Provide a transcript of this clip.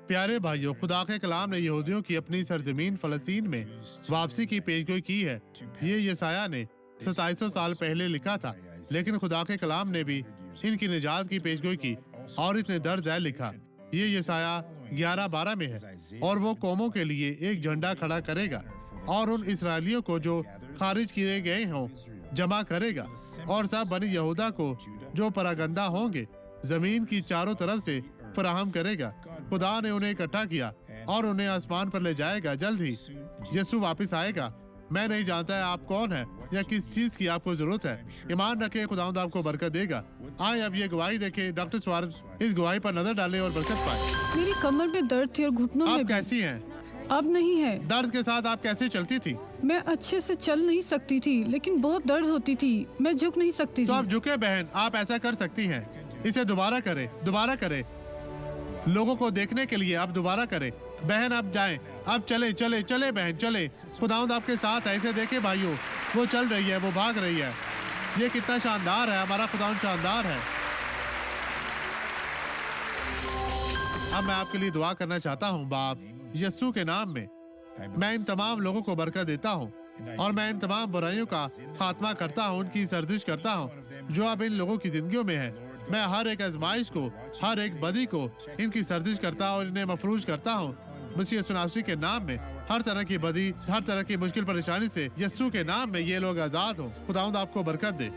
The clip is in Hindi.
प्यारे भाइयों, खुदा के कलाम ने यहूदियों की अपनी सरजमीन फलस्तीन में वापसी की पेशगोई की है। ये यसाया ने 2700 साल पहले लिखा था, लेकिन खुदा के कलाम ने भी इनकी निजात की पेशगोई की और इतने दर्ज है लिखा। ये यसाया 11:12 में है। और वो कौमों के लिए एक झंडा खड़ा करेगा और उन इसराइलियों को जो खारिज किए गए हों जमा करेगा, और सब बनी यहूदा को जो परागंदा होंगे जमीन की चारों तरफ से फराहम करेगा। खुदा ने उन्हें इकट्ठा किया और उन्हें आसमान पर ले जाएगा। जल्द ही यीशु वापस आएगा। मैं नहीं जानता है आप कौन है या किस चीज की आपको जरूरत है। ईमान रखे, खुदावंद आपको बरकत देगा। आए अब ये गवाही देखे। डॉक्टर स्वार्थ इस गवाही पर नजर डालें और बरकत पाए। मेरी कमर में दर्द थी और घुटनों में आप भी। कैसी हैं? अब नहीं है। दर्द के साथ आप कैसे चलती थी? मैं अच्छे से चल नहीं सकती थी, लेकिन बहुत दर्द होती थी। मैं झुक नहीं सकती तो थी। आप झुके बहन, आप ऐसा कर सकती हैं। इसे दोबारा करें, दोबारा करें। लोगों को देखने के लिए आप दोबारा करें। बहन आप जाएं, अब चले चले चले बहन चले। खुदावंद आपके साथ है। इसे देखे भाइयों, वो चल रही है, वो भाग रही है। ये कितना शानदार है, हमारा खुदावंद शानदार है। अब मैं आपके लिए दुआ करना चाहता हूँ। बाप यीशु के नाम में मैं इन तमाम लोगों को बरकत देता हूँ और मैं इन तमाम बुराइयों का खात्मा करता हूँ, उनकी सर्जिश करता हूँ जो अब इन लोगों की जिंदगियों में है। मैं हर एक आजमाइश को, हर एक बदी को इनकी सर्जिश करता और इन्हें मफरूज करता हूँ मसीह यीशु नासरी के नाम में। हर तरह की बदी, हर तरह की मुश्किल परेशानी से यीशु के नाम में ये लोग आजाद हों। खुदावंद आपको बरकत दे।